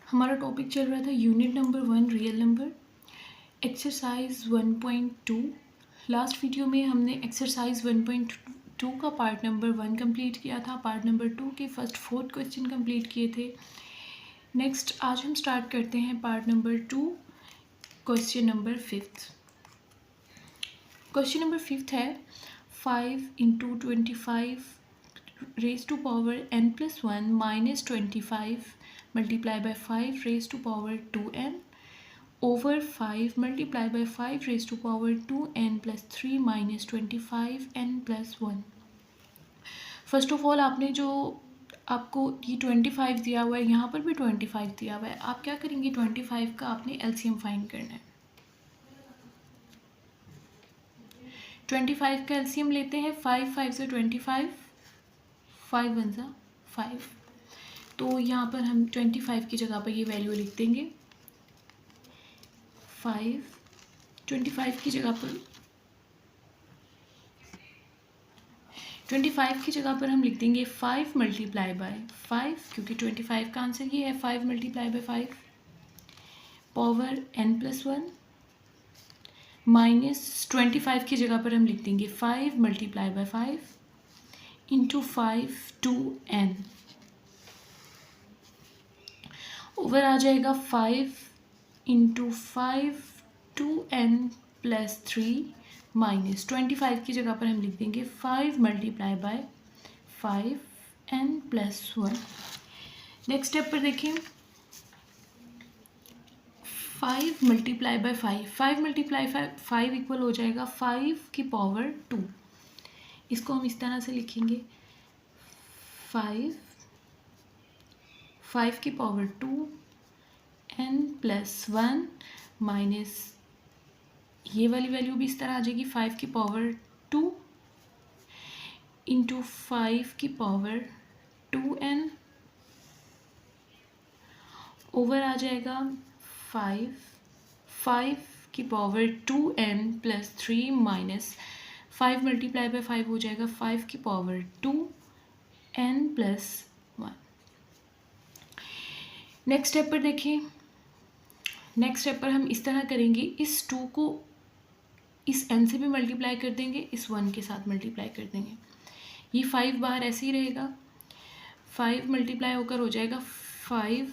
हमारा टॉपिक चल रहा था unit number 1 real number, exercise 1.2। Last video में हमने एक्सरसाइज 1.2 का पार्ट नंबर 1 कंप्लीट किया था। पार्ट नंबर 2 के फर्स्ट 4 क्वेश्चन कंप्लीट किए थे। नेक्स्ट आज हम स्टार्ट करते हैं part number 2, question number 5। Question number 5 है 5 into 25 raise to power n+1 minus 25 multiply by 5 raise to power 2n ओवर 5 multiply by 5 raise to power 2n+3 minus 25n+1। First of all आपने जो आपको ये 25 दिया हुआ है, यहाँ पर भी 25 दिया हुआ है। आप क्या करेंगे, 25 का आपने एलसीएम फाइंड करना है। 25 का एलसीएम लेते हैं, 5 5 से 25, 5 1 सा 5। तो यहाँ पर हम 25 की जगह पर ये वैल्यू लिख देंगे 5। 25 की जगह पर 25 की जगह पर हम लिख देंगे 5 मल्टीप्लाई बाय 5, क्योंकि 25 का आंसर ये है 5 multiply by 5 power n+1 minus 25 की जगह पर हम लिख देंगे 5 multiply by 5 into 5 2n over आ जाएगा 5 इंटू 5 2n+3 माइनस 25 की जगह पर हम लिख देंगे 5 multiply bye 5n+1। Next step पर देखें, 5 मल्टीप्लाई बाय 5 मल्टीप्लाई 5 इक्वल हो जाएगा 5 की पावर 2। इसको हम इस तरह से लिखेंगे 5 की पावर 2 n+1 माइनस ये वाली वैल्यू भी इस तरह आ जाएगी 5 की पावर 2 इंटू 5 की पावर 2n ओवर आ जाएगा 5 की power 2n+3 minus 5 multiply by 5 हो जाएगा 5 की पावर 2n+1। नेक्स्ट स्टेप पर देखिए, नेक्स्ट स्टेप पर हम इस तरह करेंगे, इस 2 को इस n से भी मल्टीप्लाई कर देंगे, इस 1 के साथ मल्टीप्लाई कर देंगे। ये 5 बाहर ऐसे ही रहेगा, 5 मल्टीप्लाई होकर हो जाएगा 5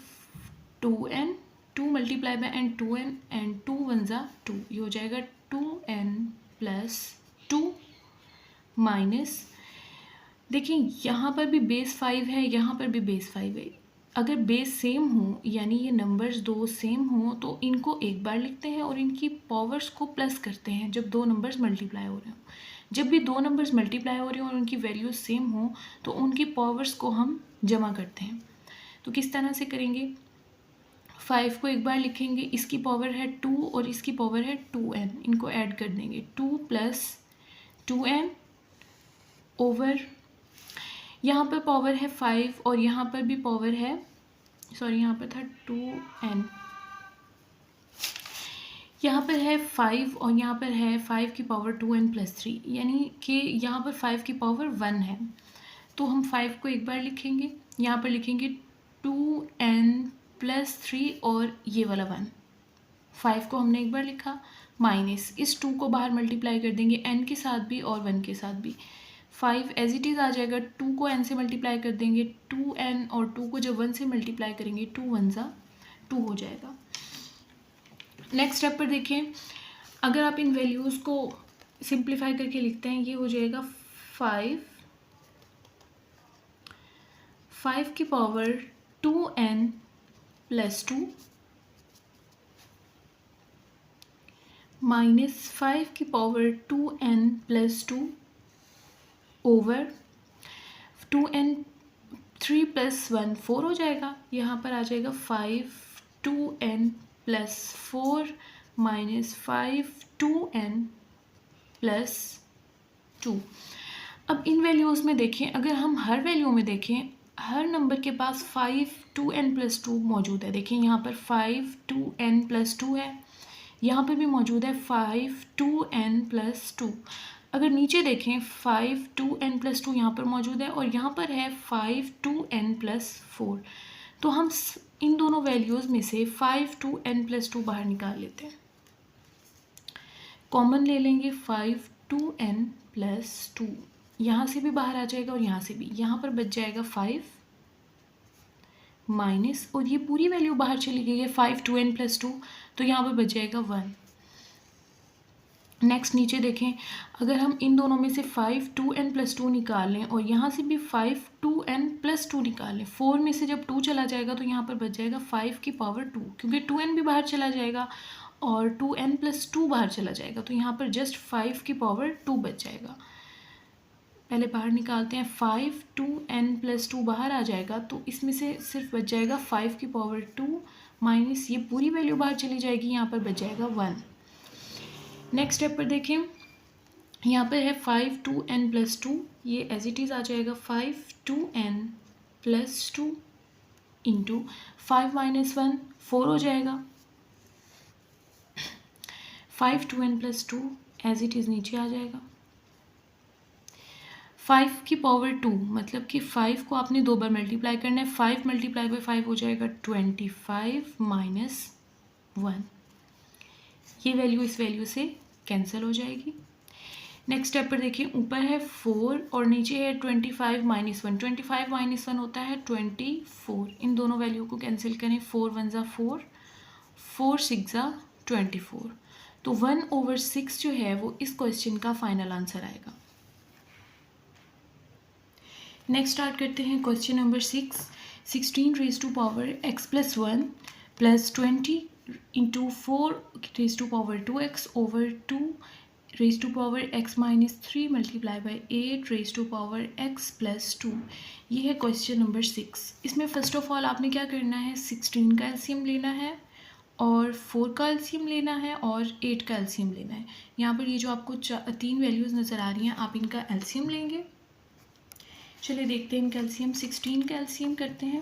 2n, 2 multiply by n 2n and 2 1 ज़ा 2, ये हो जाएगा 2n+2 माइनस देखिए यहाँ पर भी बेस 5 है, यहाँ पर भी बेस 5 है। अगर बेस सेम हो यानी ये नंबर्स दो सेम हो तो इनको एक बार लिखते हैं और इनकी पावर्स को प्लस करते हैं जब दो नंबर्स मल्टीप्लाई हो रहे हो। जब भी दो नंबर्स मल्टीप्लाई हो रहे हो और उनकी वैल्यूज सेम हो तो उनकी पावर्स को हम जमा करते हैं। तो किस तरह से करेंगे, 5 को एक बार लिखेंगे, इसकी पावर है 2 और इसकी पावर है 2n, इनको ऐड कर देंगे 2 + 2n ओवर यहाँ पर पावर है 5 और यहाँ पर भी पावर है, सॉरी यहाँ पर था 2n, यहाँ पर है 5 और यहाँ पर है 5 की पावर 2n+3, यानी कि यहाँ पर 5 की पावर 1 है। तो हम 5 को एक बार लिखेंगे, यहाँ पर लिखेंगे 2n+3 और ये वाला 1। 5 को हमने एक बार लिखा माइनस इस 2 को बाहर मल्टीप्लाई कर देंगे n के साथ भी और 1 के साथ भी। 5 एज इट इज़ आ जाएगा, 2 को n से मल्टीप्लाई कर देंगे 2n और 2 को जब 1 से मल्टीप्लाई करेंगे 2 1 ज़ा 2 हो जाएगा। नेक्स्ट स्टेप पर देखें, अगर आप इन वैल्यूज़ को सिंप्लीफाई करके लिखते हैं, ये हो जाएगा 5 की पावर 2n+2 माइनस 5 की पावर 2n+2 ओवर 2n 3 + 1 4 हो जाएगा। यहाँ पर आ जाएगा 5 2n+4 माइनस 5 2n+2। अब इन वैल्यूज़ में देखें, अगर हम हर वैल्यू में देखें, हर नंबर के पास 5 2n+2 मौजूद है। देखें यहाँ पर 5 2n+2 है, यहाँ पर भी मौजूद है 5 2n+2। अगर नीचे देखें 5 2n+2 यहाँ पर मौजूद है और यहाँ पर है 5 2n+4। तो हम इन दोनों वैल्यूज़ में से 5 2 n+2 बाहर निकाल लेते हैं। कॉमन ले लेंगे 5 2n+2, यहाँ से भी बाहर आ जाएगा और यहाँ से भी, यहाँ पर बच जाएगा 5 माइनस, और ये पूरी वैल्यू बाहर चली गई है 5 2n+2, तो यहाँ पर बच जाएगा 1। नेक्स्ट नीचे देखें, अगर हम इन दोनों में से 5 2n+2 निकाल लें और यहाँ से भी 5 2n+2 निकाल लें, 4 में से जब 2 चला जाएगा तो यहाँ पर बच जाएगा 5 की पावर 2, क्योंकि 2n भी बाहर चला जाएगा और 2n+2 बाहर चला जाएगा, तो यहाँ पर जस्ट 5 की पावर 2 बच जाएगा। पहले बाहर निकालते हैं, 5 2n+2 बाहर आ जाएगा, तो इसमें से सिर्फ बच जाएगा 5 की पावर 2 माइनस ये पूरी वैल्यू बाहर चली जाएगी, यहाँ पर बच जाएगा 1। नेक्स्ट स्टेप पर देखें, यहाँ पर है 5 2n+2, ये एज इट इज़ आ जाएगा 5 2n+2 इंटू 5 माइनस 1 4 हो जाएगा। 5 2n+2 एज इट इज़ नीचे आ जाएगा। 5 की पावर 2 मतलब कि 5 को आपने 2 बार मल्टीप्लाई करना है, 5 मल्टीप्लाई बाई 5 हो जाएगा 25 माइनस 1, ये वैल्यू इस वैल्यू से कैंसिल हो जाएगी। नेक्स्ट स्टेप पर देखिए, ऊपर है 4 और नीचे है 25 माइनस 1, 25 माइनस 1 होता है 24, इन दोनों वैल्यू को कैंसिल करें, 4 1 ज़ा 4, 4 6 ज़ा 24, तो 1/6 जो है वो इस क्वेश्चन का फाइनल आंसर आएगा। नेक्स्ट स्टार्ट करते हैं question number 6। 16 raise to power x plus 1 plus 20 into 4 raise to power 2x ओवर 2 raise to power x minus 3 multiply by 8 raise to power x plus 2, ये है क्वेश्चन नंबर 6। इसमें first of all आपने क्या करना है, 16 का एलसीएम लेना है और 4 का एलसीएम लेना है और 8 का एलसीएम लेना है। यहाँ पर ये जो आपको 3 वैल्यूज़ नज़र आ रही हैं, आप इनका एलसीएम लेंगे। चलिए देखते हैं इनका एलसीएम। 16 का एलसीएम करते हैं।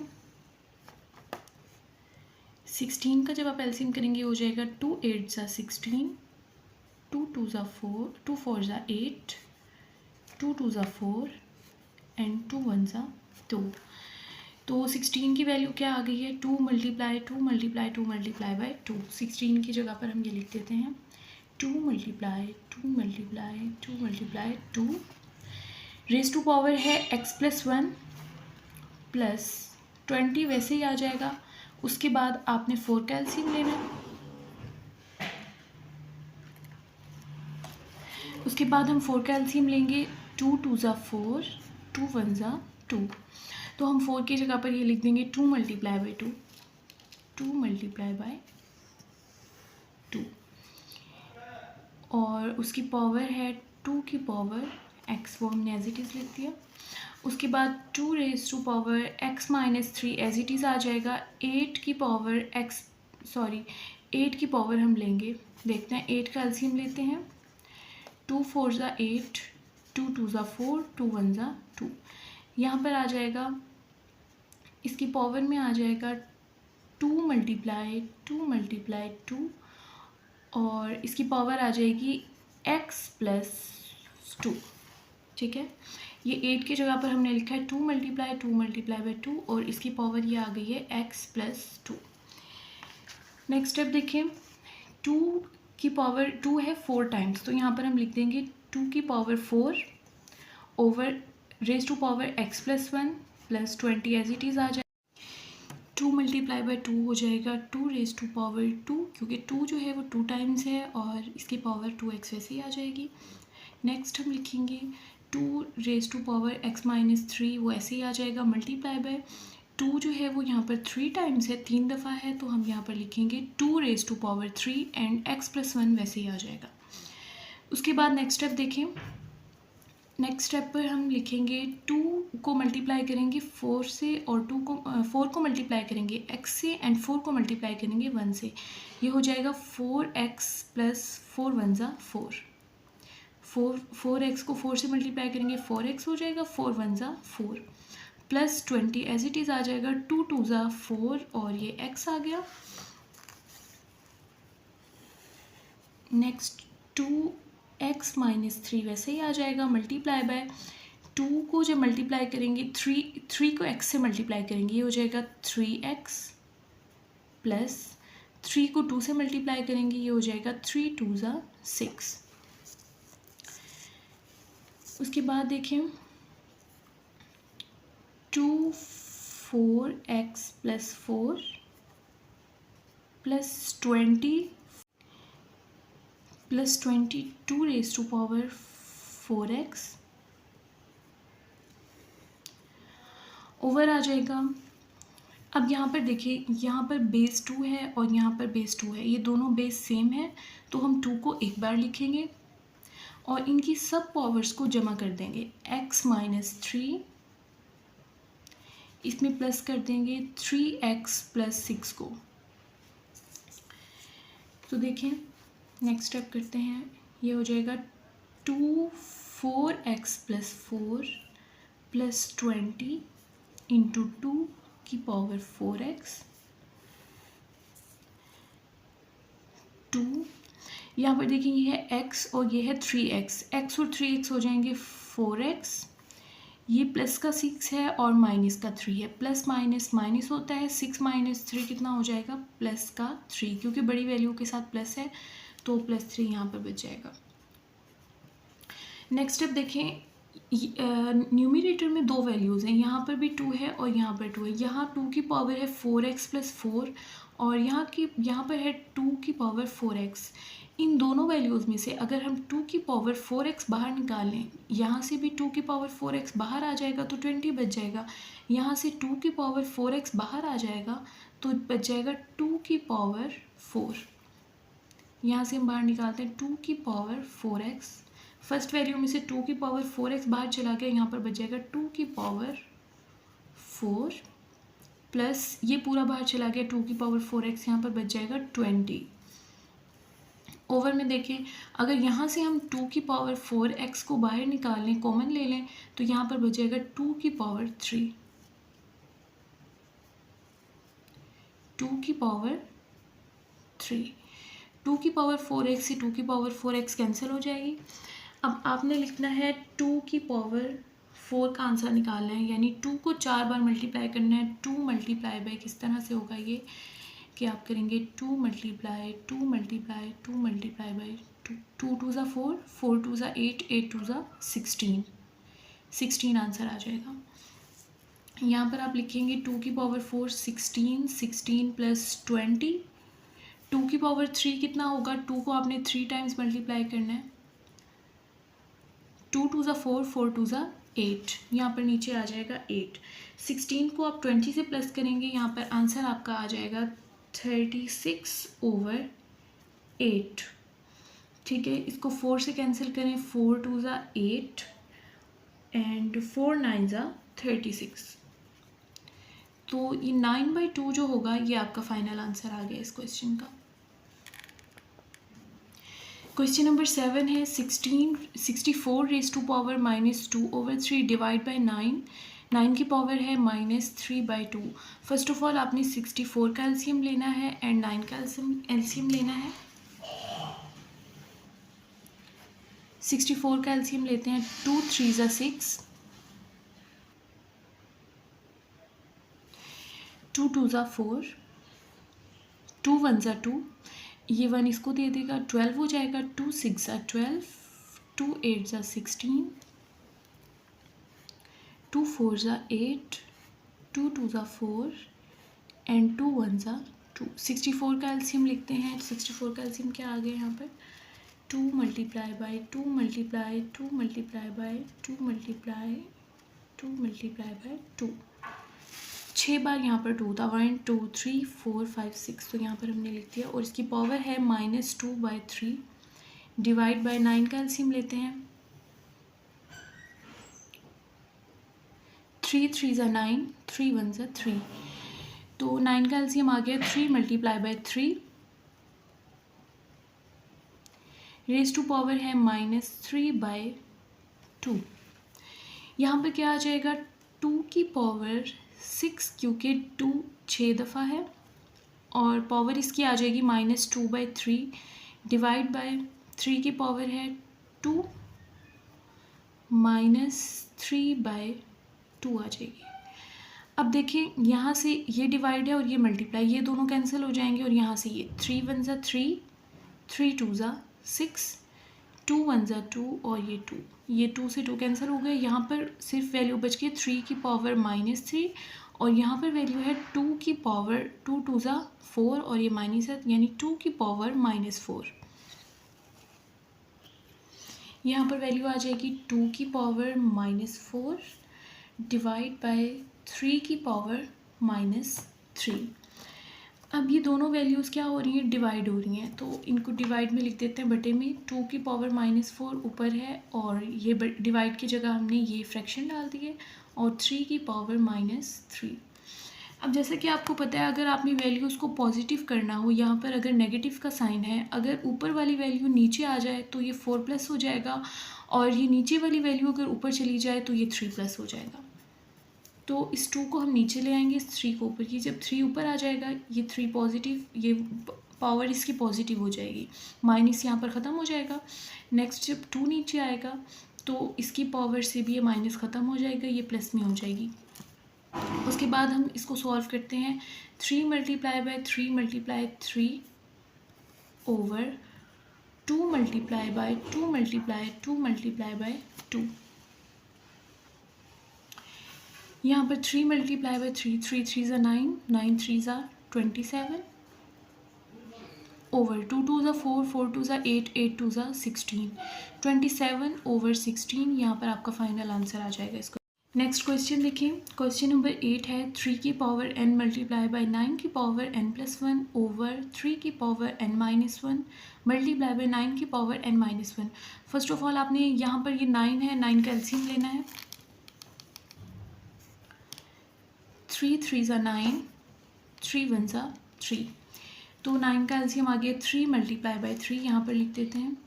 16 का जब आप एलसीएम करेंगे हो जाएगा 2 8 ज़ा 16, 2 2 ज़ा 4, 2 4 ज़ा 8, 2 2 ज़ा 4 एंड 2 1 ज़ा 2। तो 16 की वैल्यू क्या आ गई है, 2 मल्टीप्लाई 2 मल्टीप्लाई 2 मल्टीप्लाई बाई 2। 16 की जगह पर हम ये लिख देते हैं 2 multiply 2 multiply 2 multiply 2 raise to power है x प्लस 1 प्लस 20 वैसे ही आ जाएगा। उसके बाद आपने 4 का एलसीएम लेना है। उसके बाद हम 4 का एलसीएम लेंगे, 2 2 ज़ा 4, 2 1 ज़ा 2, तो हम 4 की जगह पर ये लिख देंगे 2 मल्टीप्लाई बाई 2, 2 मल्टीप्लाई बाई 2, और उसकी पावर है 2 की पावर x, वो हमने एज इट इज़ लिख दिया। उसके बाद 2 raise to power x minus 3 as it is आ जाएगा। 8 की पावर हम लेंगे, देखते हैं 8 का एलसीएम लेते हैं। 2 4 ज़ा 8, 2 2 ज़ा 4, 2 1 ज़ा 2, यहाँ पर आ जाएगा, इसकी पावर में आ जाएगा 2 मल्टीप्लाई 2 और इसकी पावर आ जाएगी x प्लस 2, ठीक है। ये 8 की जगह पर हमने लिखा है 2 मल्टीप्लाई 2 और इसकी पावर ये आ गई है x प्लस 2। नेक्स्ट स्टेप देखें, 2 की पावर 2 है 4 टाइम्स, तो यहाँ पर हम लिख देंगे 2 की power 4 over raise to power x plus 1 plus 20 as it is आ जाए। 2 मल्टीप्लाई बाई 2 हो जाएगा 2 रेज टू पावर 2, क्योंकि 2 जो है वो 2 टाइम्स है और इसकी पावर 2x वैसे ही आ जाएगी। नेक्स्ट हम लिखेंगे 2 raise to power x minus 3, वो ऐसे ही आ जाएगा, मल्टीप्लाई बाय 2 जो है वो यहाँ पर 3 टाइम्स है, 3 दफ़ा है, तो हम यहाँ पर लिखेंगे 2 raise to power 3 and x plus 1 वैसे ही आ जाएगा। उसके बाद नेक्स्ट स्टेप देखें, नेक्स्ट स्टेप पर हम लिखेंगे 2 को मल्टीप्लाई करेंगे 4 से और 4 को मल्टीप्लाई करेंगे x से एंड 4 को मल्टीप्लाई करेंगे 1 से, ये हो जाएगा 4x प्लस 4 1 ज़ा 4, 4x को 4 से मल्टीप्लाई करेंगे 4x हो जाएगा, 4 1 ज़ा 4 प्लस 20 एज इट इज़ आ जाएगा, 2 2 ज़ा 4 और ये x आ गया। नेक्स्ट 2x माइनस 3 वैसे ही आ जाएगा, मल्टीप्लाई बाय 2 को जब मल्टीप्लाई करेंगे 3 को x से मल्टीप्लाई करेंगे, ये हो जाएगा 3x प्लस 3 को 2 से मल्टीप्लाई करेंगे, ये हो जाएगा 3 2 ज़ा 6। उसके बाद देखें 2 4x plus 4 plus 22 raise to power 4x over आ जाएगा। अब यहाँ पर देखिए, यहाँ पर बेस 2 है और यहाँ पर बेस 2 है, ये दोनों बेस सेम है, तो हम 2 को एक बार लिखेंगे और इनकी सब पावर्स को जमा कर देंगे। x माइनस 3, इसमें प्लस कर देंगे 3x प्लस 6 को। तो देखिए नेक्स्ट स्टेप करते हैं, ये हो जाएगा 2 4x प्लस 4 प्लस 20 इंटू 2 की पावर 4x 2। यहाँ पर देखिए ये है x और ये है 3x, x और 3x हो जाएंगे 4x, ये प्लस का 6 है और माइनस का 3 है, प्लस माइनस माइनस होता है, 6 माइनस 3 कितना हो जाएगा, प्लस का 3, क्योंकि बड़ी वैल्यू के साथ प्लस है तो प्लस 3 यहाँ पर बच जाएगा। नेक्स्ट स्टेप देखें, न्यूमरेटर में दो वैल्यूज़ हैं, यहाँ पर भी 2 है और यहाँ पर 2 है, यहाँ 2 की पावर है 4x प्लस 4 और यहाँ पर है 2 की पावर 4x। इन दोनों वैल्यूज़ में से अगर हम 2 की पावर 4x बाहर निकालें, यहाँ से भी 2 की पावर 4x बाहर आ जाएगा तो 20 बच जाएगा, यहाँ से 2 की पावर 4x बाहर आ जाएगा तो बच जाएगा 2 की पावर 4। यहाँ से हम बाहर निकालते हैं 2 की पावर 4x, फर्स्ट वैल्यू में से 2 की पावर 4x बाहर चला गया, यहाँ पर बच जाएगा 2 की पावर 4 प्लस ये पूरा बाहर चला गया 2 की पावर 4x, यहाँ पर बच जाएगा 20। ओवर में देखें, अगर यहाँ से हम 2 की पावर 4x को बाहर निकाल लें, कॉमन ले लें, तो यहाँ पर बच जाएगा 2 की पावर 3, 2 की पावर 3, 2 की पावर 4x से 2 की पावर 4x कैंसिल हो जाएगी। अब आपने लिखना है 2 की पावर 4 का आंसर निकालना है, यानी 2 को 4 बार मल्टीप्लाई करना है। 2 मल्टीप्लाई बाय किस तरह से होगा ये कि आप करेंगे 2 मल्टीप्लाई 2 मल्टीप्लाई 2 मल्टीप्लाई बाय 2 2 ज़ा 4, 4 2 ज़ा 8, 8 2 ज़ा 16, 16 आंसर आ जाएगा। यहाँ पर आप लिखेंगे 2 की पावर 4 16, 16 प्लस 20, 2 की पावर 3 कितना होगा, 2 को आपने 3 टाइम्स मल्टीप्लाई करना है, 2 2 ज़ा 4, 4 2 ज़ा 8, यहाँ पर नीचे आ जाएगा 8। 16 को आप 20 से प्लस करेंगे, यहाँ पर आंसर आपका आ जाएगा 36/8। ठीक है, इसको 4 से कैंसिल करें, 4 2 ज़ा 8 एंड 4 9 ज़ा 36, तो ये 9/2 जो होगा ये आपका फाइनल आंसर आ गया इस क्वेश्चन का। क्वेश्चन नंबर 7 है 64 raise to power -2/3 divide by 9, 9 की पावर है -3/2। फर्स्ट ऑफ ऑल आपने 64 का एलसीएम लेना है एंड 9 का एलसीएम लेना है। 64 का एलसीएम लेते हैं, 2 3 ज़ा 6, 2 2 ज़ा 4, 2 1 ज़ा 2, ये 1 इसको दे देगा, 12 हो जाएगा, 2 6 ज़ा 12, 2 8 ज़ा 16, 2 4 ज़ा 8, 2 2 ज़ा 4 एंड 2 1 ज़ा 2। 64 का एलसीएम लिखते हैं, 64 का एलसीएम क्या आ गया यहाँ पर, 2 multiply by 2 multiply 2 multiply by 2 multiply 2 multiply by 2, 6 बार यहाँ पर 2 था, 1 2 3 4 5 6, तो यहाँ पर हमने लिख दिया और इसकी पावर है -2/3 डिवाइड बाय 9 का एलसीएम लेते हैं, 3 3 ज़ा 9, 3 1 ज़ा 3, तो 9 का एलसीएम आ गया 3 multiply by 3 raise to power है -3/2। यहाँ पर क्या आ जाएगा, 2 की पावर 6, क्योंकि 2 6 दफ़ा है और पावर इसकी आ जाएगी -2/3 डिवाइड बाय 3 की पावर है 2 -3/2 आ जाएगी। अब देखिए यहाँ से ये डिवाइड है और ये मल्टीप्लाई, ये दोनों कैंसिल हो जाएंगे और यहाँ से ये 3 वन ज़ा 3, 3 टू ज़ा 6, 2 वन ज़ा 2 और ये 2 से 2 कैंसिल हो गए। यहाँ पर सिर्फ वैल्यू बच गई 3 की पावर -3 और यहाँ पर वैल्यू है 2 की पावर 2 टू ज़ा 4 और ये माइनस है, यानी 2 की पावर -4। यहाँ पर वैल्यू आ जाएगी 2 की पावर -4 डिवाइड बाय 3 की पावर -3। अब ये दोनों वैल्यूज़ क्या हो रही हैं, डिवाइड हो रही हैं, तो इनको डिवाइड में लिख देते हैं बटे में। 2 की पावर -4 ऊपर है और ये डिवाइड की जगह हमने ये फ्रैक्शन डाल दिए और 3 की पावर -3। अब जैसे कि आपको पता है, अगर आपने वैल्यूज़ को पॉजिटिव करना हो, यहाँ पर अगर नेगेटिव का साइन है, अगर ऊपर वाली वैल्यू नीचे आ जाए तो ये 4+ हो जाएगा और ये नीचे वाली वैल्यू अगर ऊपर चली जाए तो ये 3+ हो जाएगा। तो इस 2 को हम नीचे ले आएंगे, इस 3 को ऊपर की, जब 3 ऊपर आ जाएगा ये 3 पॉजिटिव, ये पावर इसकी पॉजिटिव हो जाएगी, माइनस यहाँ पर ख़त्म हो जाएगा। नेक्स्ट जब 2 नीचे आएगा तो इसकी पावर से भी ये माइनस ख़त्म हो जाएगा, ये प्लस में हो जाएगी। उसके बाद हम इसको सॉल्व करते हैं। 3 multiply by 3 multiply 3 over 2 multiply by 2 multiply 2 multiply by 2। यहाँ पर 3 मल्टीप्लाई बाय 3, 3 3 ज़ा 9, 9 3 ज़ा 27 ओवर 2 2 ज़ा 4, 4 2 ज़ा 8, 8 2 ज़ा 16, 27 ओवर 16। यहाँ पर आपका फाइनल आंसर आ जाएगा इसको। नेक्स्ट क्वेश्चन देखिए, क्वेश्चन नंबर 8 है 3 की पावर n मल्टीप्लाई बाय 9 की पावर n+1 ओवर 3 की पावर n-1 मल्टीप्लाई बाय 9 की power n-1। First of all आपने यहाँ पर ये 9 है, 9 का एलसीएम लेना है। 3 3 ज़ा 9, 3 1 ज़ा 3, तो 9 का एलसीएम आ गया 3 मल्टीप्लाई बाय 3, यहाँ पर लिख देते हैं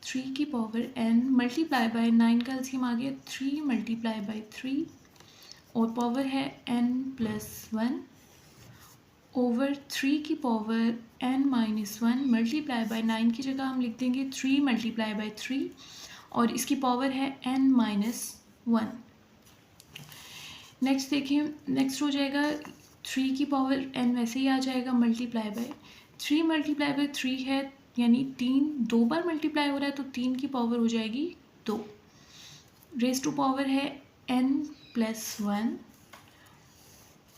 3 की पावर n मल्टीप्लाई बाय 9 का एलसीएम आ गया 3 मल्टीप्लाई बाय 3 और पावर है n+1 ओवर 3 की पावर n-1 मल्टीप्लाई बाय 9 की जगह हम लिख देंगे 3 मल्टीप्लाई बाय 3 और इसकी पावर है n-1। नेक्स्ट देखिए, नेक्स्ट हो जाएगा 3 की पावर n वैसे ही आ जाएगा मल्टीप्लाई बाय 3 मल्टीप्लाई बाय 3 है, यानी 3 2 बार मल्टीप्लाई हो रहा है तो 3 की पावर हो जाएगी 2। रेज टू पावर है n+1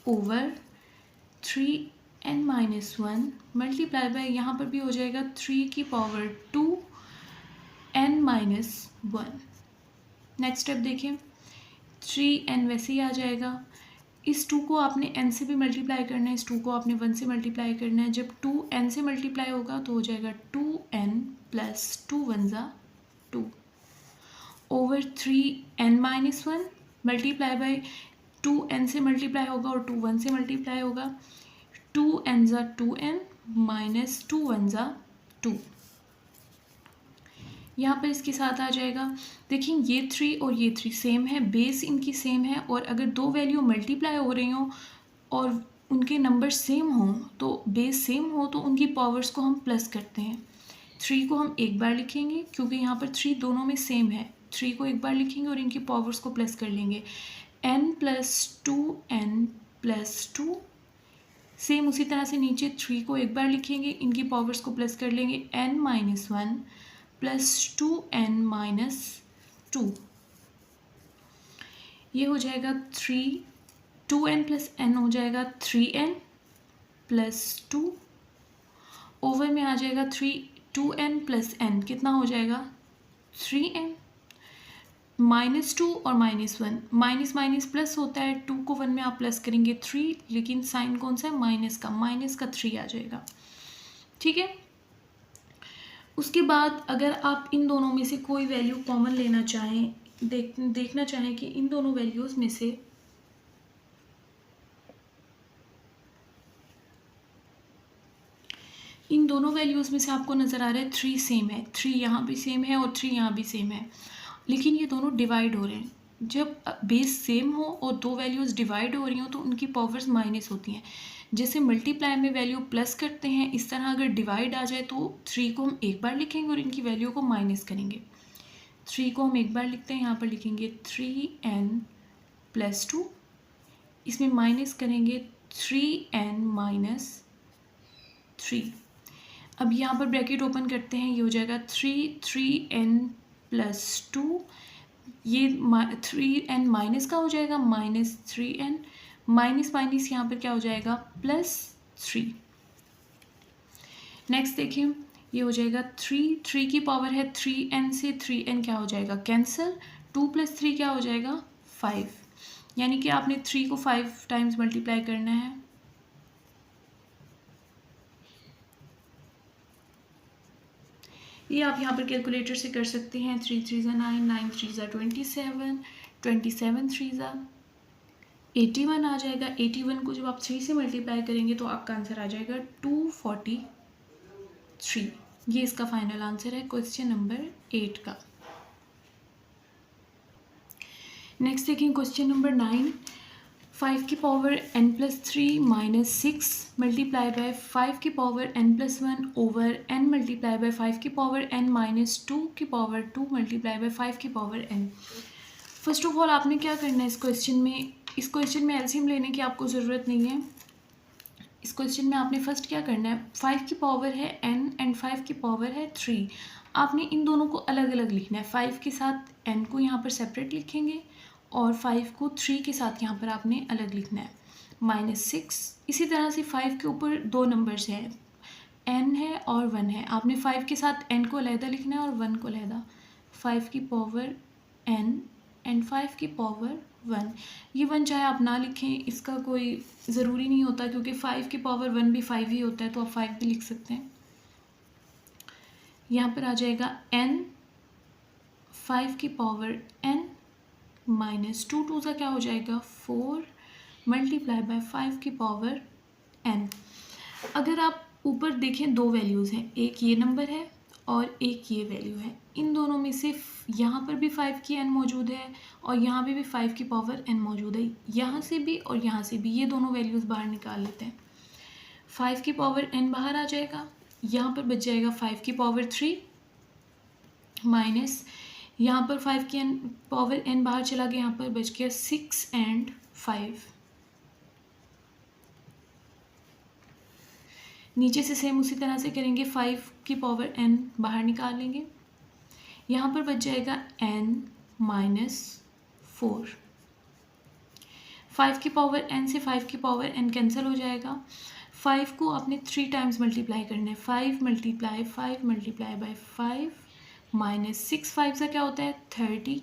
over 3n-1 multiply by, यहाँ पर भी हो जाएगा 3 की पावर 2 n-1। नेक्स्ट स्टेप देखिए, 3n वैसे ही आ जाएगा। इस 2 को आपने n से भी मल्टीप्लाई करना है, इस 2 को आपने 1 से मल्टीप्लाई करना है। जब 2n से मल्टीप्लाई होगा तो हो जाएगा 2n प्लस 2 1 ज़ा 2 over 3n-1 multiply by 2n से मल्टीप्लाई होगा और 2 1 से मल्टीप्लाई होगा, 2n ज़ा 2n माइनस 2 1 ज़ा 2। यहाँ पर इसके साथ आ जाएगा। देखिए ये 3 और ये 3 सेम है, बेस इनकी सेम है और अगर दो वैल्यू मल्टीप्लाई हो रही हों और उनके नंबर सेम हों तो बेस सेम हो तो उनकी पावर्स को हम प्लस करते हैं। 3 को हम एक बार लिखेंगे क्योंकि यहाँ पर 3 दोनों में सेम है, 3 को एक बार लिखेंगे और इनकी पावर्स को प्लस कर लेंगे। n+2n+2 सेम उसी तरह से नीचे 3 को एक बार लिखेंगे, इनकी पावर्स को प्लस कर लेंगे n-1 प्लस 2n-2, ये हो जाएगा 2n प्लस n हो जाएगा 3n प्लस 2 ओवर में आ जाएगा 2n प्लस n कितना हो जाएगा 3n -2 और -1, माइनस माइनस प्लस होता है, 2 को 1 में आप प्लस करेंगे 3, लेकिन साइन कौन सा है माइनस का 3 आ जाएगा। ठीक है, उसके बाद अगर आप इन दोनों में से कोई वैल्यू कॉमन लेना चाहें, देखना चाहें कि इन दोनों वैल्यूज़ में से आपको नज़र आ रहा है 3 सेम है, 3 यहाँ भी सेम है और 3 यहाँ भी सेम है, लेकिन ये दोनों डिवाइड हो रहे हैं। जब बेस सेम हो और दो वैल्यूज़ डिवाइड हो रही हो तो उनकी पावर्स माइनस होती हैं। जैसे मल्टीप्लाई में वैल्यू प्लस करते हैं, इस तरह अगर डिवाइड आ जाए तो 3 को हम एक बार लिखेंगे और इनकी वैल्यू को माइनस करेंगे। 3 को हम एक बार लिखते हैं, यहाँ पर लिखेंगे 3n+2 इसमें माइनस करेंगे 3n माइनस 3। अब यहाँ पर ब्रैकेट ओपन करते हैं, ये हो जाएगा 3n प्लस 2, ये 3n माइनस का हो जाएगा माइनस 3n, माइनस माइनस यहाँ पर क्या हो जाएगा प्लस 3। नेक्स्ट देखिए, ये हो जाएगा 3 की पावर है 3n से 3n क्या हो जाएगा कैंसिल, 2 + 3 क्या हो जाएगा 5, यानी कि आपने 3 को 5 टाइम्स मल्टीप्लाई करना है। ये आप यहाँ पर कैलकुलेटर से कर सकते हैं। 3 3 9, 9 3 27, 27 3 81 आ जाएगा। 81 को जब आप 3 से मल्टीप्लाई करेंगे तो आपका आंसर आ जाएगा 243। ये इसका फाइनल आंसर है क्वेश्चन नंबर 8 का। नेक्स्ट देखें क्वेश्चन नंबर 9, 5 की power n+3 minus 6 multiply by 5 की power n+1 over n multiply by 5 की पावर n माइनस 2 की पावर 2 मल्टीप्लाई बाय 5 की power n। First of all आपने क्या करना है इस क्वेश्चन में एलसीएम लेने की आपको ज़रूरत नहीं है। इस क्वेश्चन में आपने फर्स्ट क्या करना है, 5 की पावर है n एंड 5 की पावर है 3, आपने इन दोनों को अलग अलग लिखना है। 5 के साथ n को यहाँ पर सेपरेट लिखेंगे और 5 को 3 के साथ यहाँ पर आपने अलग लिखना है, -6। इसी तरह से 5 के ऊपर दो नंबर्स हैं, n है और 1 है, आपने 5 के साथ n को अलहदा लिखना है और 1 को अलहदा। 5 की पावर n एंड 5 की पावर 1, ये 1 चाहे आप ना लिखें, इसका कोई ज़रूरी नहीं होता क्योंकि 5 की पावर 1 भी 5 ही होता है, तो आप 5 भी लिख सकते हैं। यहाँ पर आ जाएगा n 5 की पावर n माइनस 2 2 सा क्या हो जाएगा 4 मल्टीप्लाई बाय 5 की पावर n। अगर आप ऊपर देखें दो वैल्यूज़ हैं, एक ये नंबर है और एक ये वैल्यू है, इन दोनों में से यहाँ पर भी 5 की n मौजूद है और यहाँ पे भी 5 की पावर n मौजूद है, यहाँ से भी और यहाँ से भी, ये दोनों वैल्यूज़ बाहर निकाल लेते हैं। 5 की पावर n बाहर आ जाएगा, यहाँ पर बच जाएगा 5 की पावर 3 माइनस यहाँ पर 5 की पावर n बाहर चला गया, यहाँ पर बच गया 6 एंड 5। नीचे से सेम उसी तरह से करेंगे, 5 की पावर n बाहर निकाल लेंगे, यहाँ पर बच जाएगा n माइनस 4। 5 की पावर n से 5 की पावर n कैंसिल हो जाएगा। 5 को आपने 3 टाइम्स मल्टीप्लाई करना है, 5 मल्टीप्लाई बाय 5 माइनस 6 5 से क्या होता है 30,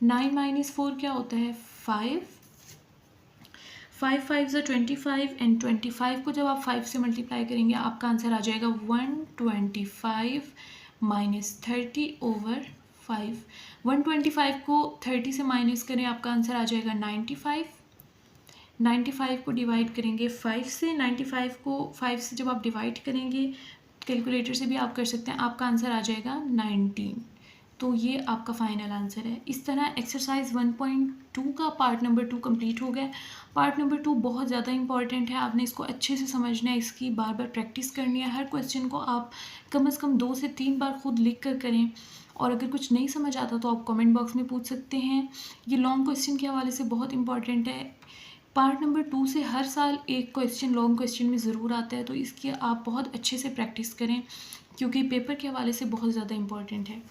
9 माइनस 4 क्या होता है 5, 5 5 से 25 एंड 25 को जब आप 5 से मल्टीप्लाई करेंगे आपका आंसर आ जाएगा 125 माइनस 30 ओवर 5। 125 को 30 से माइनस करें, आपका आंसर आ जाएगा 95। 95 को डिवाइड करेंगे 5 से, 95 को 5 से जब आप डिवाइड करेंगे, कैलकुलेटर से भी आप कर सकते हैं, आपका आंसर आ जाएगा 19। तो ये आपका फाइनल आंसर है। इस तरह एक्सरसाइज 1.2 का पार्ट नंबर 2 कंप्लीट हो गया। पार्ट नंबर 2 बहुत ज़्यादा इंपॉर्टेंट है, आपने इसको अच्छे से समझना है, इसकी बार बार प्रैक्टिस करनी है। हर क्वेश्चन को आप कम से कम 2 से 3 बार खुद लिख कर करें, और अगर कुछ नहीं समझ आता तो आप कमेंट बॉक्स में पूछ सकते हैं। ये लॉन्ग क्वेश्चन के हवाले से बहुत इंपॉर्टेंट है। पार्ट नंबर 2 से हर साल एक क्वेश्चन लॉन्ग क्वेश्चन में ज़रूर आता है, तो इसकी आप बहुत अच्छे से प्रैक्टिस करें क्योंकि पेपर के हवाले से बहुत ज़्यादा इंपॉर्टेंट है।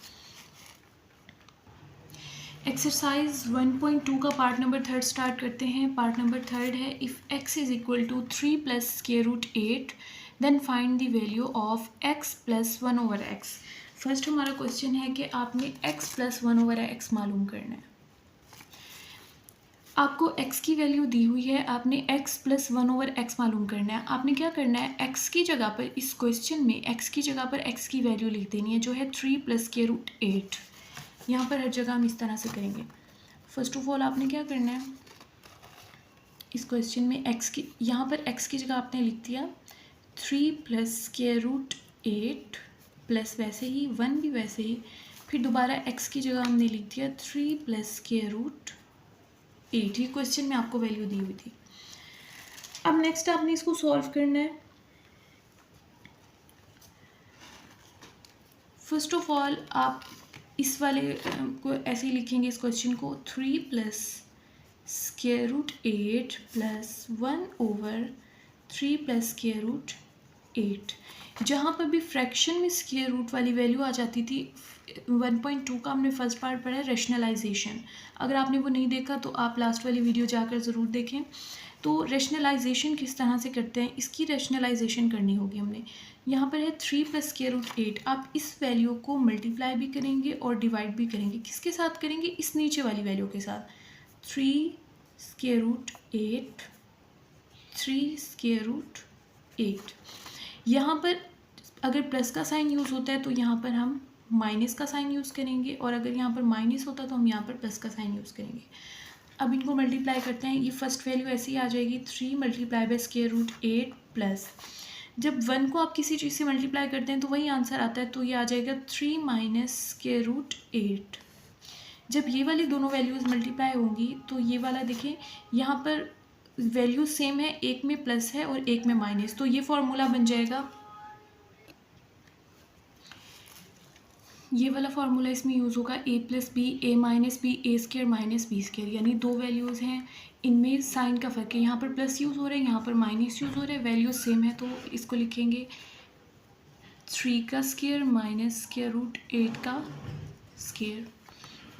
एक्सरसाइज 1.2 का पार्ट नंबर 3 स्टार्ट करते हैं। पार्ट नंबर 3 है, if x is equal to 3 + √8 then find the value of x + 1/x। First हमारा क्वेश्चन है कि आपने x + 1/x मालूम करना है। आपको x की वैल्यू दी हुई है, आपने x + 1/x मालूम करना है। आपने क्या करना है, x की जगह पर इस क्वेश्चन में x की जगह पर x की वैल्यू लिख देनी है जो है 3 + √8। यहाँ पर हर जगह हम इस तरह से करेंगे। फर्स्ट ऑफ ऑल आपने क्या करना है, इस क्वेश्चन में x की यहाँ पर x की जगह आपने लिख दिया 3 + √8 प्लस वैसे ही 1 भी वैसे ही, फिर दोबारा x की जगह हमने लिख दिया 3 + √8। ये क्वेश्चन में आपको वैल्यू दी हुई थी। अब नेक्स्ट आपने इसको सॉल्व करना है। फर्स्ट ऑफ ऑल आप इस वाले को ऐसे ही लिखेंगे, इस क्वेश्चन को 3 + square root 8 plus 1/3 plus square root 8। जहाँ पर भी फ्रैक्शन में स्क्वायर रूट वाली वैल्यू आ जाती थी, 1.2 का हमने फर्स्ट पार्ट पढ़ा है रैशनलाइजेशन। अगर आपने वो नहीं देखा तो आप लास्ट वाली वीडियो जाकर ज़रूर देखें। तो रैशनलाइजेशन किस तरह से करते हैं, इसकी रैशनलाइजेशन करनी होगी हमने। यहाँ पर है 3 प्लस स्क्वायर रूट 8। आप इस वैल्यू को मल्टीप्लाई भी करेंगे और डिवाइड भी करेंगे। किसके साथ करेंगे? इस नीचे वाली वैल्यू के साथ। 3 स्क्वायर रूट 8, 3 स्क्वायर रूट 8। यहाँ पर अगर प्लस का साइन यूज़ होता है तो यहाँ पर हम माइनस का साइन यूज़ करेंगे, और अगर यहाँ पर माइनस होता तो हम यहाँ पर प्लस का साइन यूज़ करेंगे। अब इनको मल्टीप्लाई करते हैं। ये फर्स्ट वैल्यू ऐसे ही आ जाएगी, 3 multiply by square root 8 plus, जब 1 को आप किसी चीज़ से मल्टीप्लाई करते हैं तो वही आंसर आता है, तो ये आ जाएगा 3 माइनस स्क्वायर रूट 8। जब ये वाली दोनों वैल्यूज़ मल्टीप्लाई होंगी तो ये वाला देखिए यहाँ पर वैल्यू सेम है, एक में प्लस है और एक में माइनस, तो ये फॉर्मूला बन जाएगा, ये वाला फार्मूला इसमें यूज़ होगा a plus b a minus b a square minus b square. यानी दो वैल्यूज़ हैं, इनमें साइन का फ़र्क है, यहाँ पर प्लस यूज़ हो रहा है, यहाँ पर माइनस यूज़ हो रहा है, वैल्यू सेम है, तो इसको लिखेंगे 3 का स्क्वायर माइनस स्क्वायर रूट 8 का स्क्वायर।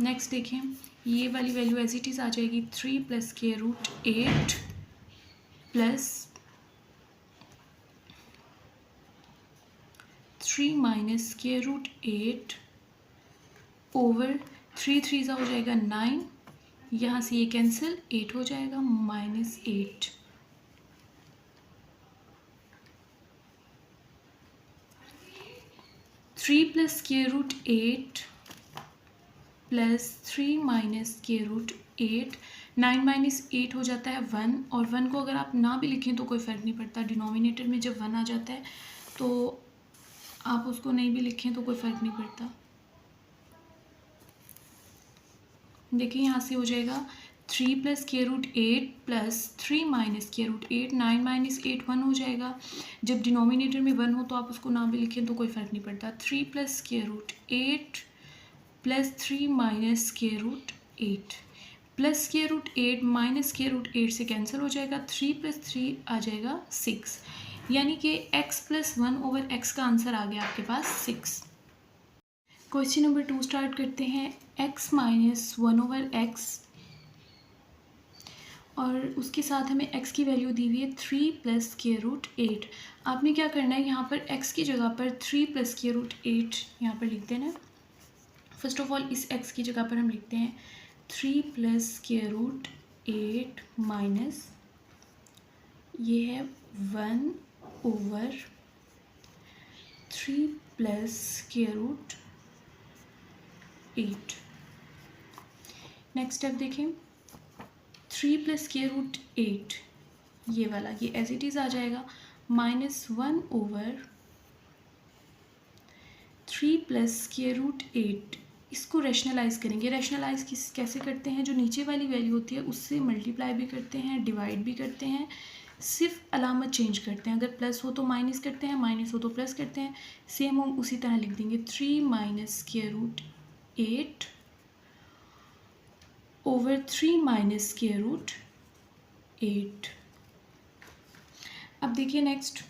नेक्स्ट देखें, ये वाली वैल्यू एज इट इज़ आ जाएगी, 3 plus square root 8 plus 3 minus square root 8 over 3 3 ज़ा हो जाएगा 9, यहाँ से ये कैंसिल, 8 हो जाएगा minus 8। Three plus square root 8 plus 3 minus square root 8, 9 minus 8 हो जाता है 1, और 1 को अगर आप ना भी लिखें तो कोई फ़र्क नहीं पड़ता। डिनोमिनेटर में जब 1 आ जाता है तो आप उसको नहीं भी लिखें तो कोई फ़र्क नहीं पड़ता। देखिए यहाँ से हो जाएगा 3 plus square root 8 plus 3 minus square root 8, 9 minus 8 1 हो जाएगा। जब डिनोमिनेटर में 1 हो तो आप उसको ना भी लिखें तो कोई फ़र्क नहीं पड़ता। 3 plus square root 8 plus 3 minus square root 8, plus square root 8 minus square root 8 से कैंसिल हो जाएगा, 3 प्लस 3 आ जाएगा 6, यानी कि x प्लस 1 ओवर x का आंसर आ गया आपके पास 6। क्वेश्चन नंबर 2 स्टार्ट करते हैं। x माइनस 1 ओवर x, और उसके साथ हमें x की वैल्यू दी हुई है 3 प्लस स्क्वायर रूट 8। आपने क्या करना है, यहाँ पर x की जगह पर 3 प्लस स्क्वायर रूट 8 यहाँ पर लिख देना। फर्स्ट ऑफ ऑल इस x की जगह पर हम लिखते हैं 3 प्लस स्क्वायर रूट 8 माइनस ये है 1 over 3 plus square root 8। Next step देखें, 3 प्लस स्क्वायर रूट 8, ये वाला ये एज इट इज़ आ जाएगा, minus 1 over 3 plus square root 8। इसको रैशनलाइज करेंगे। रैशनलाइज कैसे करते हैं, जो नीचे वाली वैल्यू होती है उससे मल्टीप्लाई भी करते हैं, डिवाइड भी करते हैं, सिर्फ अलामत चेंज करते हैं। अगर प्लस हो तो माइनस करते हैं, माइनस हो तो प्लस करते हैं। सेम हम उसी तरह लिख देंगे 3 minus square root 8 over 3 minus square root 8। अब देखिए नेक्स्ट,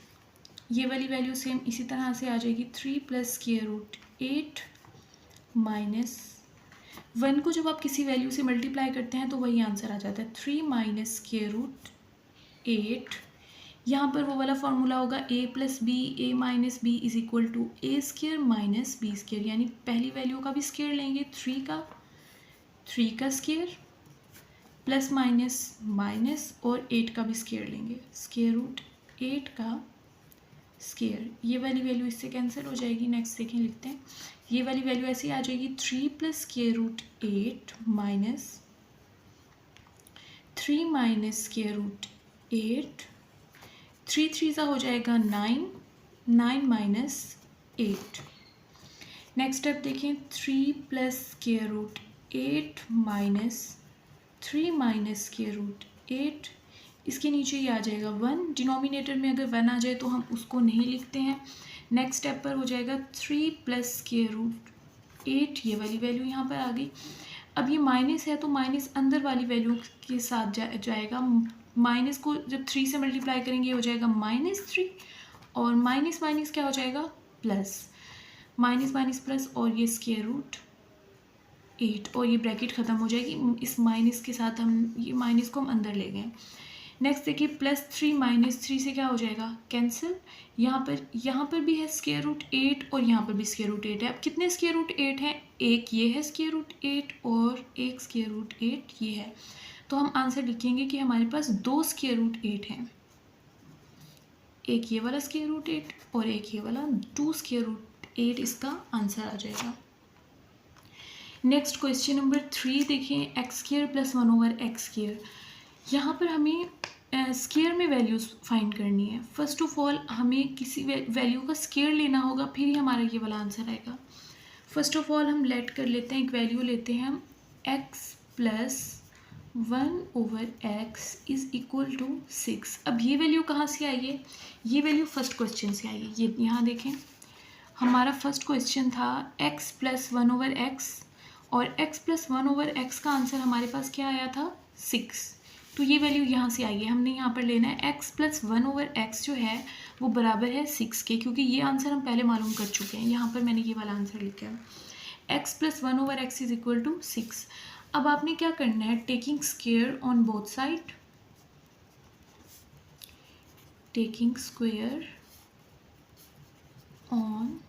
ये वाली वैल्यू सेम इसी तरह से आ जाएगी, 3 प्लस स्क्वायर रूट 8 माइनस 1 को जब आप किसी वैल्यू से मल्टीप्लाई करते हैं तो वही आंसर आ जाता है, 3 माइनस स्क्वायर रूट 8। यहाँ पर वो वाला फॉर्मूला होगा a plus b a minus b is equal to a square minus b square, यानी पहली वैल्यू का भी स्क्वायर लेंगे 3 का स्क्वायर प्लस माइनस माइनस, और 8 का भी स्क्वायर लेंगे, स्क्वायर रूट 8 का स्क्वायर। ये वाली वैल्यू इससे कैंसिल हो जाएगी। नेक्स्ट देखें, लिखते हैं, ये वाली वैल्यू ऐसे आ जाएगी, 3 plus square root 8 minus 3 minus square root 8, 3 3 सा हो जाएगा 9, 9 माइनस 8। नेक्स्ट स्टेप देखें, 3 plus square root 8 minus 3 minus square root 8, इसके नीचे ये आ जाएगा 1। डिनोमिनेटर में अगर 1 आ जाए तो हम उसको नहीं लिखते हैं। नेक्स्ट स्टेप पर हो जाएगा 3 प्लस स्क्वायर रूट 8, ये वाली वैल्यू यहाँ पर आ गई। अब ये माइनस है तो माइनस अंदर वाली वैल्यू के साथ जाएगा। माइनस को जब 3 से मल्टीप्लाई करेंगे हो जाएगा -3 और माइनस माइनस क्या हो जाएगा प्लस, माइनस माइनस प्लस और ये स्क्वायर रूट 8 और ये ब्रैकेट ख़त्म हो जाएगी। इस माइनस के साथ हम ये माइनस को हम अंदर ले गए। नेक्स्ट देखिए +3 -3 से क्या हो जाएगा कैंसिल। यहाँ पर भी है स्क्वायर रूट 8 और यहाँ पर भी स्क्वायर रूट 8 है। अब कितने स्क्वायर रूट 8 हैं, एक ये है स्क्वायर रूट 8 और एक स्क्वायर रूट 8 ये है। तो हम आंसर लिखेंगे कि हमारे पास 2 स्क्वायर रूट 8 हैं, एक ये वाला स्क्वायर रूट 8 और एक ये वाला, 2 स्क्वायर रूट 8 इसका आंसर आ जाएगा। नेक्स्ट क्वेश्चन नंबर 3 देखें, x² + 1/x²। यहाँ पर हमें स्क्वायर में वैल्यूज़ फाइंड करनी है। फर्स्ट ऑफ ऑल हमें किसी वैल्यू का स्क्वायर लेना होगा, फिर ही हमारा ये वाला आंसर आएगा। फर्स्ट ऑफ ऑल हम लेट कर लेते हैं, एक वैल्यू लेते हैं हम x + 1/x = 6। अब ये वैल्यू कहाँ से आई है, ये वैल्यू फर्स्ट क्वेश्चन से आई है। ये यहाँ देखें, हमारा फर्स्ट क्वेश्चन था x + 1/x और x + 1/x का आंसर हमारे पास क्या आया था 6। तो ये वैल्यू यहाँ से आई है, हमने यहाँ पर लेना है x + 1/x जो है वो बराबर है 6 के, क्योंकि ये आंसर हम पहले मालूम कर चुके हैं। यहाँ पर मैंने ये वाला आंसर लिखा है x + 1/x = 6। अब आपने क्या करना है, taking square on both side, taking square on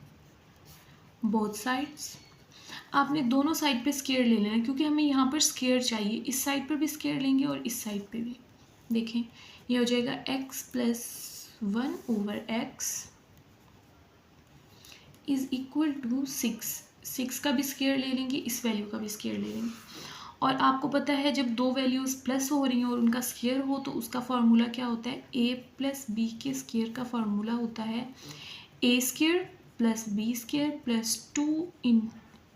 both sides. आपने दोनों साइड पे स्क्वायर ले लेना, क्योंकि हमें यहाँ पर स्क्वायर चाहिए। इस साइड पर भी स्क्वायर लेंगे और इस साइड पे भी। देखें ये हो जाएगा x + 1/x = 6। 6 का भी स्क्वायर ले लेंगे, इस वैल्यू का भी स्क्वायर ले लेंगे। और आपको पता है जब दो वैल्यूज़ प्लस हो रही हैं और उनका स्क्वायर हो तो उसका फार्मूला क्या होता है, a + b के स्क्वायर का फार्मूला होता है a² + b² +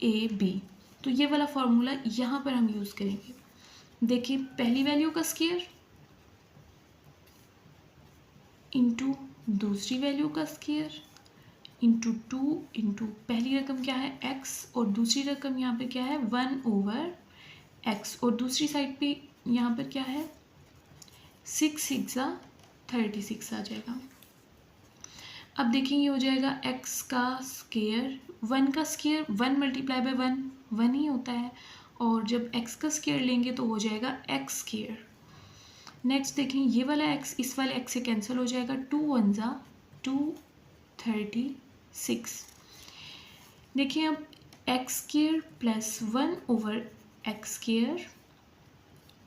2ab। तो ये वाला फार्मूला यहाँ पर हम यूज़ करेंगे। देखिए पहली वैल्यू का स्क्वायर इंटू दूसरी वैल्यू का स्क्वायर इंटू 2 इंटू पहली रकम क्या है x और दूसरी रकम यहाँ पे क्या है 1/x और दूसरी साइड पे यहाँ पर क्या है 6 6 36 आ जाएगा। अब देखेंगे ये हो जाएगा x का स्क्वायर, 1 का स्क्वायर 1 × 1 1 ही होता है, और जब x का स्क्वायर लेंगे तो हो जाएगा x²। नेक्स्ट देखें ये वाला x इस वाले x से कैंसिल हो जाएगा, 2 1 2 36। देखिए अब x² + 1/x²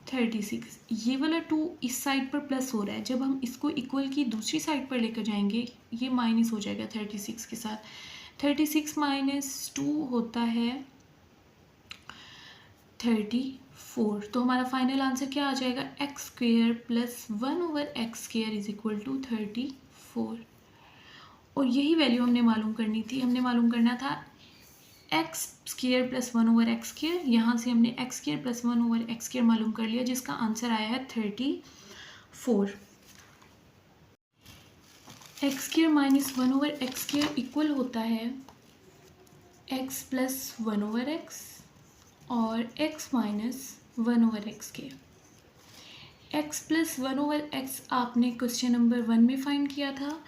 36, ये वाला 2 इस साइड पर प्लस हो रहा है, जब हम इसको इक्वल की दूसरी साइड पर लेकर जाएंगे ये माइनस हो जाएगा 36 के साथ। 36 - 2 होता है 34। तो हमारा फाइनल आंसर क्या आ जाएगा, x² + 1/x² = 34। और यही वैल्यू हमने मालूम करनी थी, हमने मालूम करना था x² + 1/x²। यहाँ से हमने x² + 1/x² मालूम कर लिया, जिसका आंसर आया है 34। x² - 1/x² इक्वल होता है x + 1/x और x - 1/x के। x + 1/x आपने क्वेश्चन नंबर 1 में फाइंड किया था।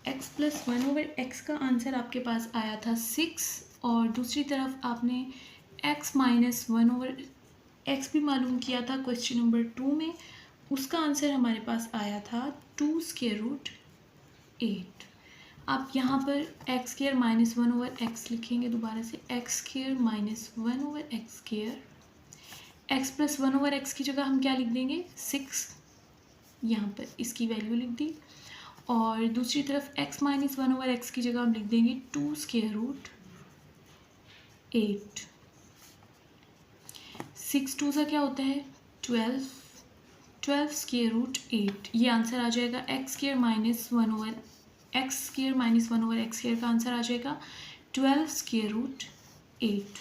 x + 1/x का आंसर आपके पास आया था 6, और दूसरी तरफ आपने x - 1/x भी मालूम किया था क्वेश्चन नंबर 2 में, उसका आंसर हमारे पास आया था 2√8। आप यहाँ पर x² - 1/x लिखेंगे दोबारा से, x² - 1/x²। x + 1/x की जगह हम क्या लिख देंगे 6, यहाँ पर इसकी वैल्यू लिख दी, और दूसरी तरफ x - 1/x की जगह हम लिख देंगे 2√8। 6 2 क्या होता है 12, 12√8। ये आंसर आ जाएगा x² - 1/x² का आंसर आ जाएगा 12√8।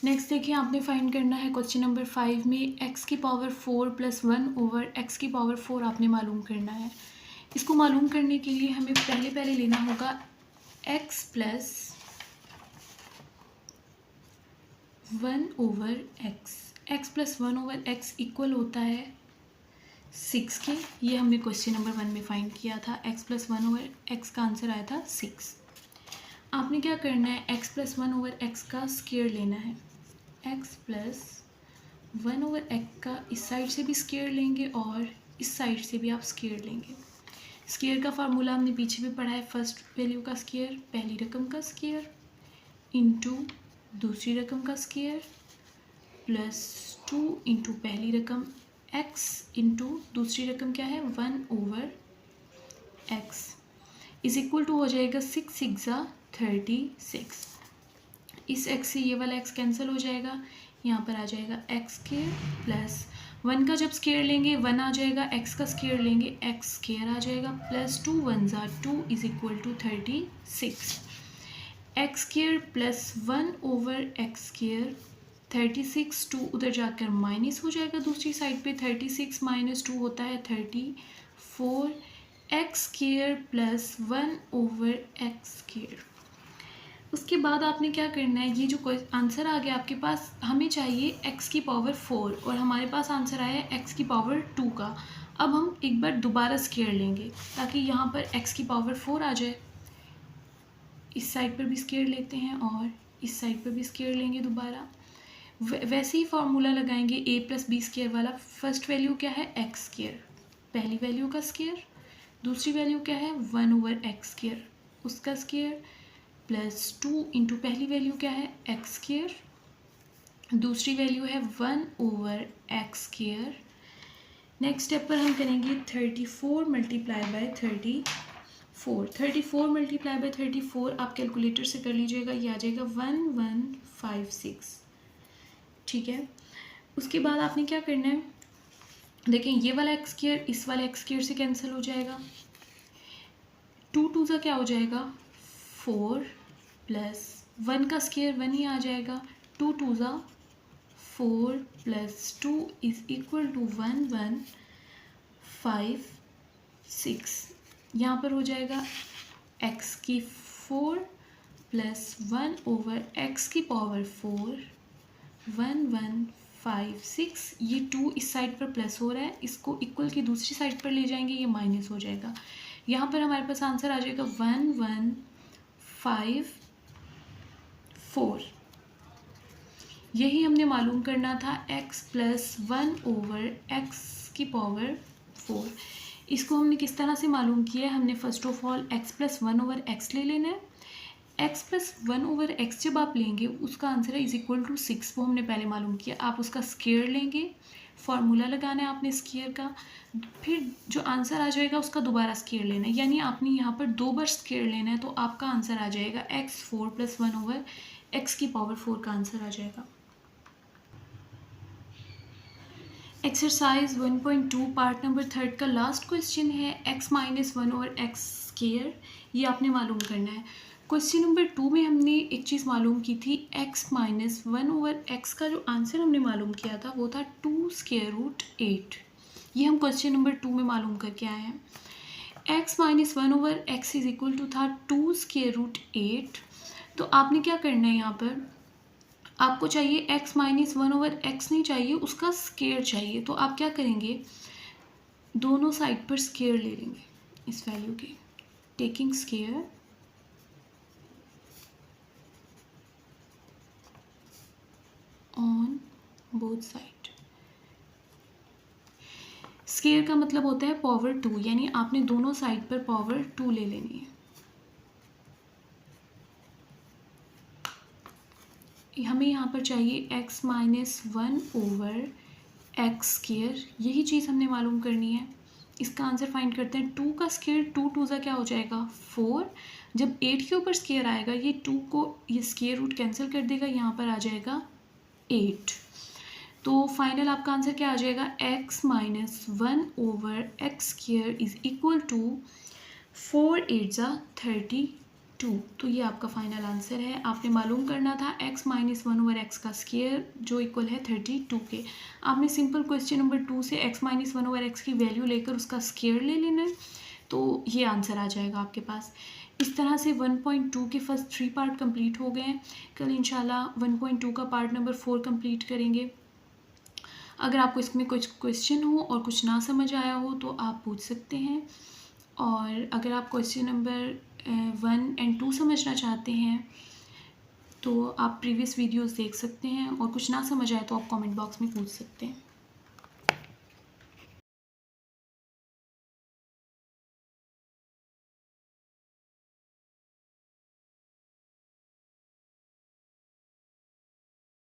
नेक्स्ट देखिए आपने फाइंड करना है क्वेश्चन नंबर 5 में x⁴ + 1/x⁴ आपने मालूम करना है। इसको मालूम करने के लिए हमें पहले लेना होगा x + 1/x, x plus 1/x equal होता है 6 के। ये हमने क्वेश्चन नंबर 1 में फाइंड किया था। x प्लस 1/x का आंसर आया था 6। आपने क्या करना है, x प्लस 1/x का स्क्वायर लेना है। x प्लस 1/x का इस साइड से भी स्क्वायर लेंगे और इस साइड से भी आप स्क्वायर लेंगे। स्क्वायर का फार्मूला हमने पीछे भी पढ़ा है, फर्स्ट वैल्यू का स्क्वायर, पहली रकम का स्क्वायर, इंटू दूसरी रकम का स्क्वायर, प्लस 2 इंटू पहली रकम x इंटू दूसरी रकम क्या है 1/x इज इक्वल टू हो जाएगा 6 6 36। इस x से ये वाला x कैंसिल हो जाएगा, यहाँ पर आ जाएगा x स्क्वायर प्लस 1 का जब स्क्वायर लेंगे 1 आ जाएगा, x का स्क्वायर लेंगे x स्क्वायर आ जाएगा, plus 2 1 2 is equal to 36। x square plus 1/x square 36, 2 उधर जाकर माइनस हो जाएगा दूसरी साइड पे, 36 माइनस 2 होता है 34, x square plus 1/x square. उसके बाद आपने क्या करना है, ये जो आंसर आ गया आपके पास, हमें चाहिए x की पावर 4 और हमारे पास आंसर आया है x की पावर 2 का। अब हम एक बार दोबारा स्क्वायर लेंगे ताकि यहाँ पर x की पावर 4 आ जाए। इस साइड पर भी स्क्वायर लेते हैं और इस साइड पर भी स्क्वायर लेंगे दोबारा। वैसे ही फार्मूला लगाएंगे a प्लस बी स्क्वायर वाला। फर्स्ट वैल्यू क्या है x स्क्वायर, पहली वैल्यू का स्क्वायर, दूसरी वैल्यू क्या है 1/x स्क्वायर, उसका स्क्वायर, प्लस 2 इंटू पहली वैल्यू क्या है x स्क्वायर, दूसरी वैल्यू है 1/x स्क्वायर। नेक्स्ट स्टेप पर हम करेंगे 34 मल्टीप्लाई बाय 34। 34 मल्टीप्लाई बाय 34 आप कैलकुलेटर से कर लीजिएगा, ये आ जाएगा 1156। ठीक है, उसके बाद आपने क्या करना है, देखें ये वाला x स्क्वायर इस वाले x स्क्वायर से कैंसिल हो जाएगा, 2 2 सा क्या हो जाएगा 4 प्लस 1 का स्क्वायर 1 ही आ जाएगा, 2 2 सा 4 प्लस 2 इज इक्वल टू 1156। यहाँ पर हो जाएगा x की 4 प्लस 1/x की पावर 4 1156। ये 2 इस साइड पर प्लस हो रहा है, इसको इक्वल की दूसरी साइड पर ले जाएंगे, ये माइनस हो जाएगा। यहाँ पर हमारे पास आंसर आ जाएगा 1154। यही हमने मालूम करना था x प्लस 1/x की पावर 4। इसको हमने किस तरह से मालूम किया है, हमने first of all x plus 1/x ले लेना है। x प्लस 1/x जब आप लेंगे उसका आंसर है इज इक्वल टू 6, वो हमने पहले मालूम किया। आप उसका स्क्वायर लेंगे, फार्मूला लगाना है आपने स्क्वायर का, फिर जो आंसर आ जाएगा उसका दोबारा स्क्वायर लेना है, यानी आपने यहाँ पर 2 बार स्क्वायर लेना है, तो आपका आंसर आ जाएगा x 4 प्लस 1/x की पावर 4 का आंसर आ जाएगा। एक्सरसाइज 1.2 पार्ट नंबर 3 का लास्ट क्वेश्चन है x माइनस 1/x स्क्वायर, ये आपने मालूम करना है। क्वेश्चन नंबर 2 में हमने एक चीज़ मालूम की थी, x माइनस 1/x का जो आंसर हमने मालूम किया था वो था 2 स्क्वायर रूट 8। ये हम क्वेश्चन नंबर 2 में मालूम करके आए हैं। x minus 1/x is equal to था 2 स्क्वायर रूट 8। तो आपने क्या करना है, यहाँ पर आपको चाहिए x माइनस 1/x नहीं चाहिए, उसका स्क्वायर चाहिए। तो आप क्या करेंगे, दोनों साइड पर स्क्वायर ले लेंगे इस वैल्यू के, taking square on both side. Square का मतलब होता है पावर 2, यानी आपने दोनों साइड पर पावर 2 ले लेनी है। हमें यहाँ पर चाहिए x माइनस 1/x स्क्वायर, यही चीज़ हमने मालूम करनी है। इसका आंसर फाइंड करते हैं। 2 का स्क्वायर 2 2 सा क्या हो जाएगा 4, जब 8 के ऊपर स्क्वायर आएगा ये 2 को ये स्क्वायर रूट कैंसिल कर देगा, यहाँ पर आ जाएगा 8। तो फाइनल आपका आंसर क्या आ जाएगा, x minus 1/x square is equal to 4 8 ज़ा 32। तो ये आपका फाइनल आंसर है। आपने मालूम करना था x माइनस 1/x का स्क्वायर जो इक्वल है 32 के। आपने सिंपल क्वेश्चन नंबर 2 से x माइनस 1/x की वैल्यू लेकर उसका स्क्वायर ले लेना है, तो ये आंसर आ जाएगा आपके पास। इस तरह से 1.2 के फर्स्ट 3 पार्ट कंप्लीट हो गए हैं। कल इंशाल्लाह 1.2 का पार्ट नंबर 4 कंप्लीट करेंगे। अगर आपको इसमें कुछ क्वेश्चन हो और कुछ ना समझ आया हो तो आप पूछ सकते हैं, और अगर आप क्वेश्चन नंबर 1 एंड 2 समझना चाहते हैं तो आप प्रीवियस वीडियोस देख सकते हैं, और कुछ ना समझ आए तो आप कमेंट बॉक्स में पूछ सकते हैं।